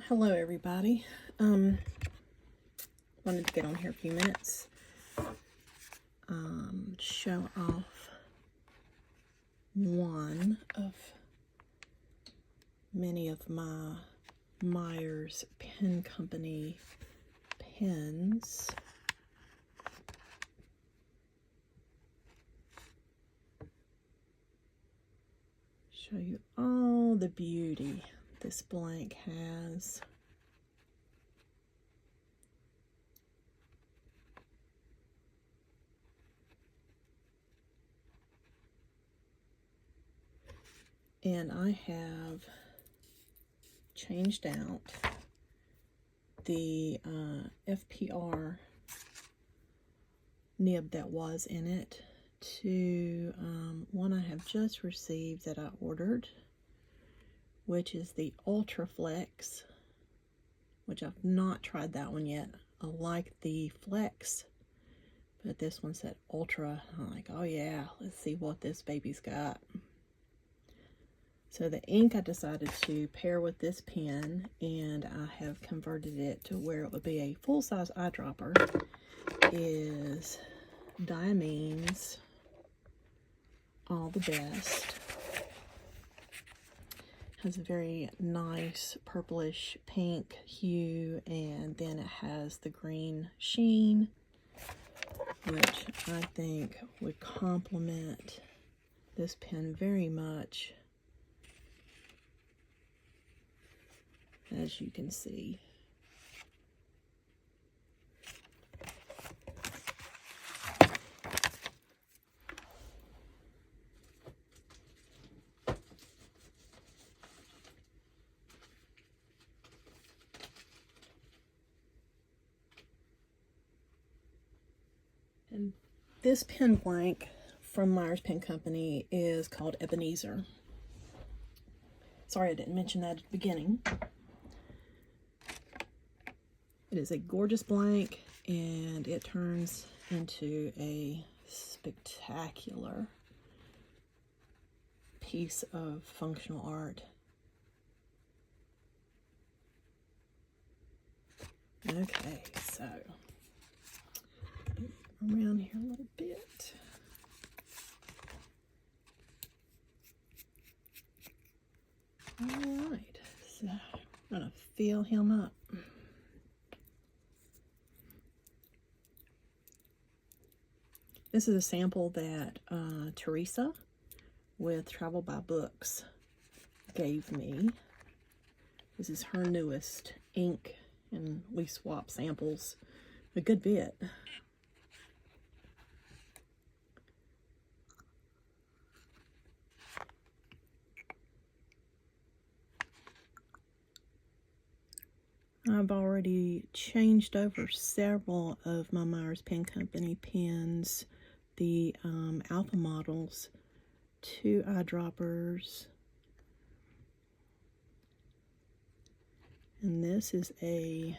Hello everybody. Wanted to get on here a few minutes, show off one of many of my Myers Pen Company pens. Show you all the beauty this blank has. And I have changed out the FPR nib that was in it to one I have just received that I ordered, which is the Ultra Flex, which I've not tried that one yet. I like the Flex, but this one said Ultra. I'm like, oh yeah, let's see what this baby's got. So the ink I decided to pair with this pen, and I have converted it to where it would be a full-size eyedropper, is Diamine's All the Best. Has a very nice purplish pink hue, and then it has the green sheen, which I think would complement this pen very much, as you can see. And this pen blank from Myers Pen Company is called Ebeneezer. Sorry I didn't mention that at the beginning. It is a gorgeous blank, and it turns into a spectacular piece of functional art. Okay, so around here a little bit. All right, so I'm gonna fill him up. This is a sample that Teresa with Travel by Books gave me. This is her newest ink, and we swap samples a good bit. I've already changed over several of my Myers Pen Company pens, the Alpha models, to eyedroppers. And this is a,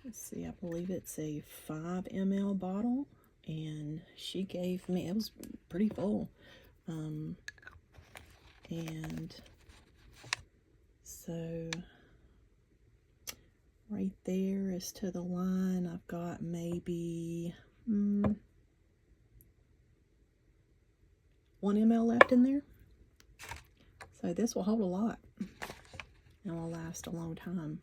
let's see, I believe it's a 5 ml bottle, and she gave me, it was pretty full. And so right there is to the line. I've got maybe 1 ml left in there. So this will hold a lot and will last a long time.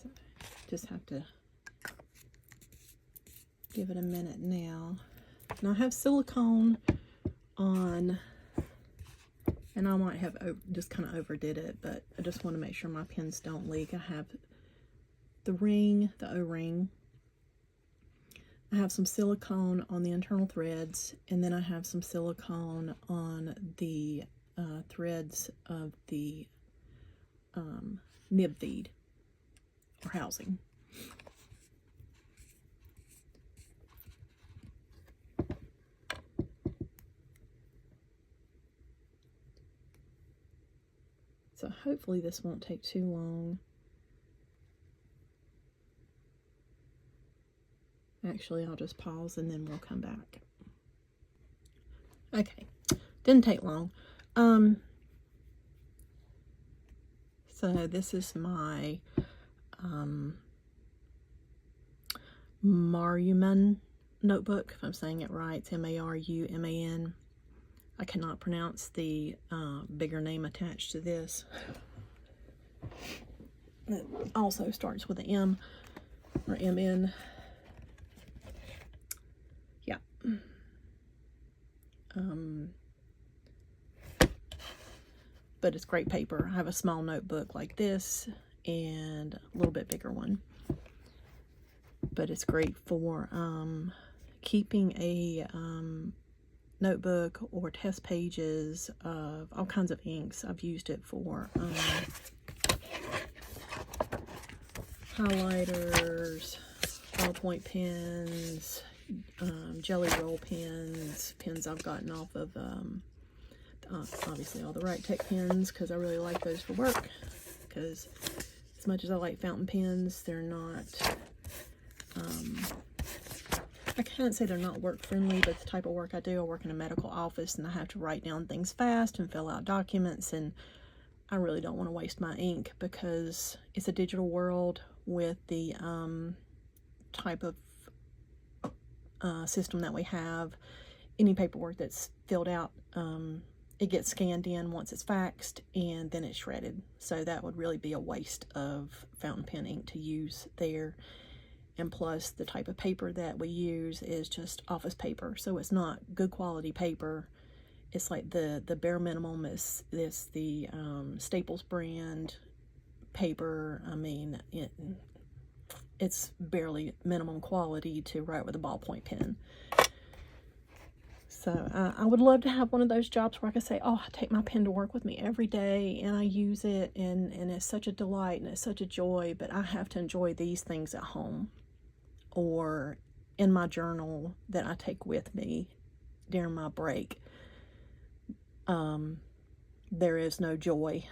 So just have to give it a minute now. Now I have silicone on, and I might have just kind of overdid it, but I just want to make sure my pens don't leak. I have the ring, the O-ring. I have some silicone on the internal threads, and then I have some silicone on the threads of the nib feed or housing. So hopefully this won't take too long. Actually, I'll just pause and then we'll come back. Okay, Didn't take long. So this is my Maruman notebook, if I'm saying it right. It's Maruman. I cannot pronounce the bigger name attached to this. It also starts with an M or MN. Yeah. But it's great paper. I have a small notebook like this and a little bit bigger one. But it's great for keeping a notebook or test pages of all kinds of inks. I've used it for highlighters, ballpoint pens, jelly roll pens, pens I've gotten off of obviously all the Right Tech pens, because I really like those for work, because as much as I like fountain pens, they're not I can't say they're not work friendly, but the type of work I do, I work in a medical office and I have to write down things fast and fill out documents, and I really don't want to waste my ink because it's a digital world with the type of system that we have. Any paperwork that's filled out, it gets scanned in once it's faxed and then it's shredded. So that would really be a waste of fountain pen ink to use there. And plus, the type of paper that we use is just office paper, so it's not good quality paper. It's like the bare minimum is the Staples brand paper. I mean, it's barely minimum quality to write with a ballpoint pen. So I would love to have one of those jobs where I could say, oh, I take my pen to work with me every day and I use it, and it's such a delight and it's such a joy, but I have to enjoy these things at home or in my journal that I take with me during my break. There is no joy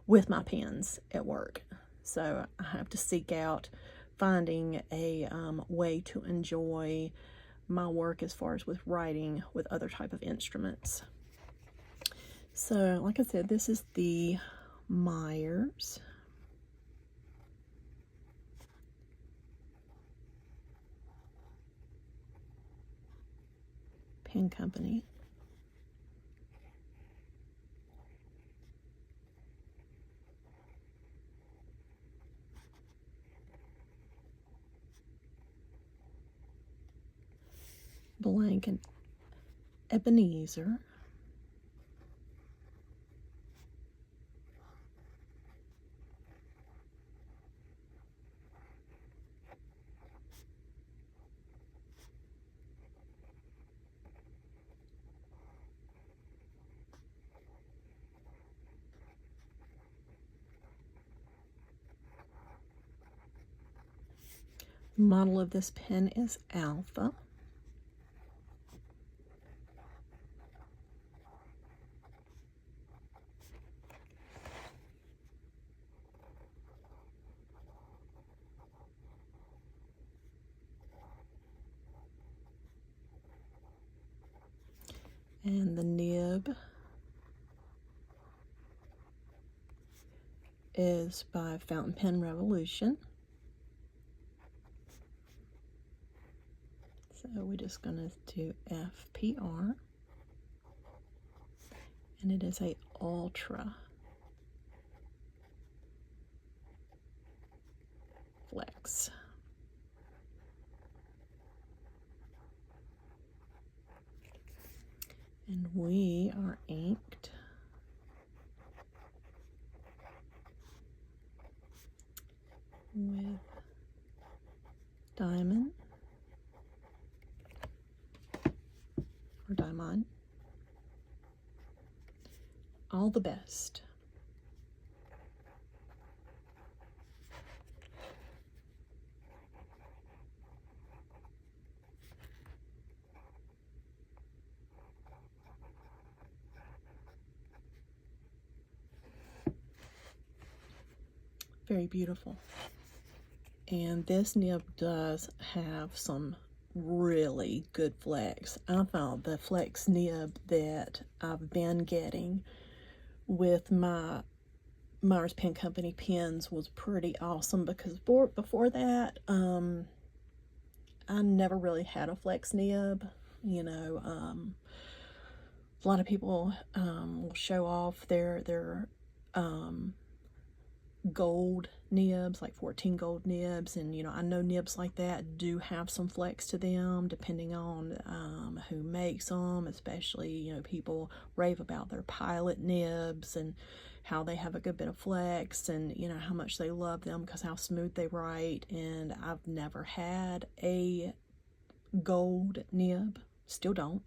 with my pens at work. So I have to seek out finding a way to enjoy my work as far as with writing with other type of instruments. So like I said, this is the Myers Pen Company. Blank and Ebeneezer. The model of this pen is Alpha. And the nib is by Fountain Pen Revolution. So we're just going to do FPR. And it is a Ultra Flex. And we are inked with Diamine or Diamine All the Best. Very beautiful. And this nib does have some really good flex. I thought the flex nib that I've been getting with my Myers Pen Company pens was pretty awesome, because before that, I never really had a flex nib. You know, a lot of people will show off their gold nibs, like 14 gold nibs, and you know, I know nibs like that do have some flex to them depending on who makes them. Especially, you know, people rave about their Pilot nibs and how they have a good bit of flex, and you know, how much they love them because how smooth they write. And I've never had a gold nib, still don't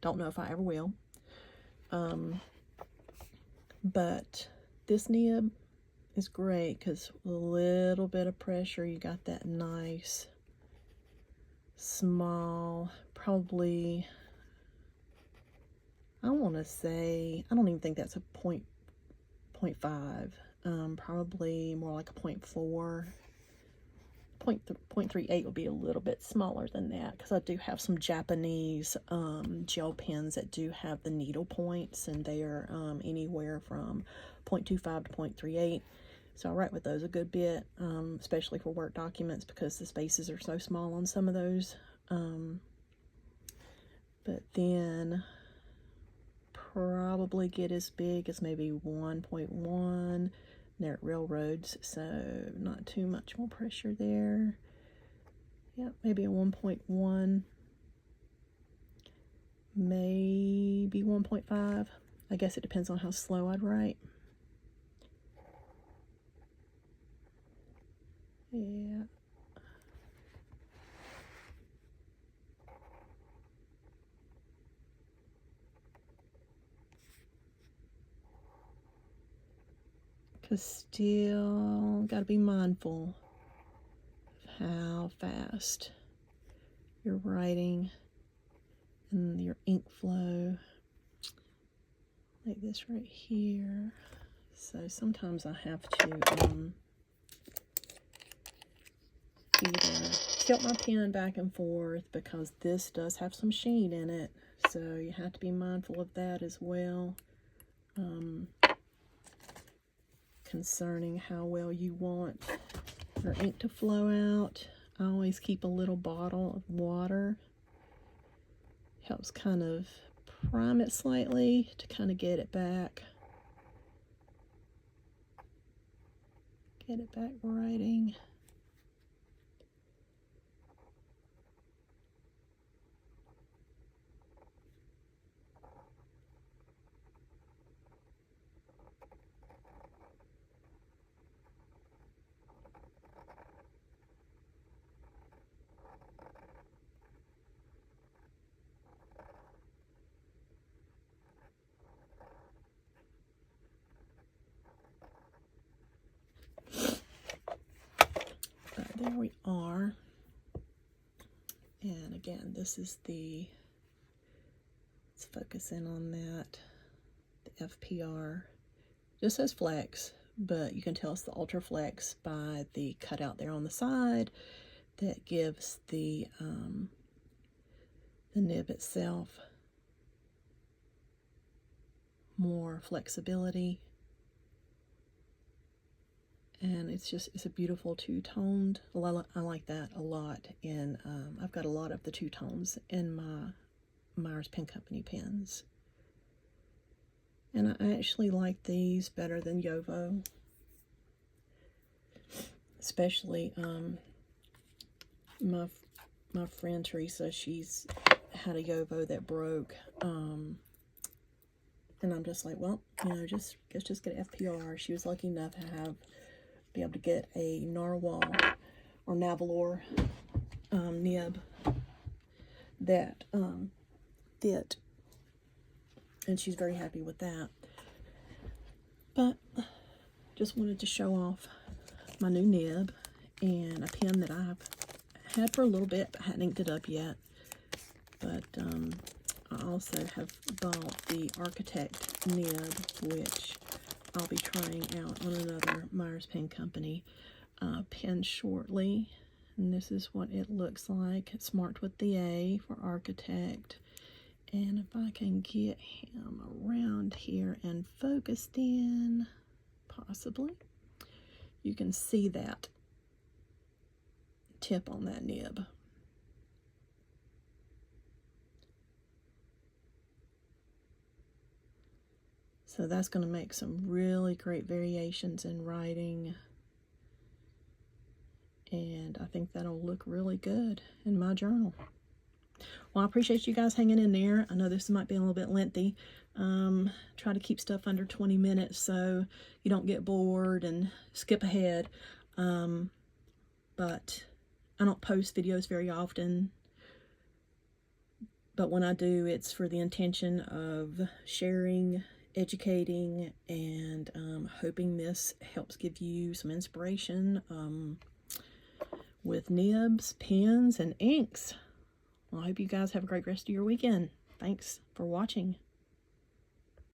know if I ever will, but this nib is great because a little bit of pressure, you got that nice small, probably, I want to say, I don't even think that's a 0.5, probably more like a 0.4. 0.38 would be a little bit smaller than that, because I do have some Japanese gel pens that do have the needle points, and they are anywhere from 0.25 to 0.38. So I write with those a good bit, especially for work documents, because the spaces are so small on some of those. But then probably get as big as maybe 1.1. They're at railroads, so not too much more pressure there. Yep, maybe a 1.1, maybe 1.5. I guess it depends on how slow I'd write. Yeah. Because still got to be mindful of how fast you're writing and your ink flow, like this right here. So sometimes I have to either tilt my pen back and forth, because this does have some sheen in it, so you have to be mindful of that as well. Concerning how well you want your ink to flow out. I always keep a little bottle of water. Helps kind of prime it slightly to kind of get it back writing. There we are. And again, this is the, let's focus in on that, the FPR. Just says flex, but you can tell it's the Ultra Flex by the cutout there on the side that gives the nib itself more flexibility. And it's a beautiful two-toned. I like that a lot. And I've got a lot of the two-tones in my Myers Pen Company pens. And I actually like these better than Yovo. Especially my friend Teresa, she's had a Yovo that broke. And I'm just like, well, you know, let's just get an FPR. She was lucky enough to be able to get a Narwhal or Navalor nib that fit, and she's very happy with that. But just wanted to show off my new nib and a pen that I've had for a little bit but hadn't inked it up yet. But I also have bought the Architect nib, which I'll be trying out on another Myers Pen Company pen shortly. And this is what it looks like. It's marked with the A for architect. And if I can get him around here and focused in, possibly, you can see that tip on that nib. So that's going to make some really great variations in writing. And I think that'll look really good in my journal. Well, I appreciate you guys hanging in there. I know this might be a little bit lengthy. Try to keep stuff under 20 minutes so you don't get bored and skip ahead. But I don't post videos very often. But when I do, it's for the intention of sharing, educating, and hoping this helps give you some inspiration with nibs, pens, and inks. Well, I hope you guys have a great rest of your weekend. Thanks for watching.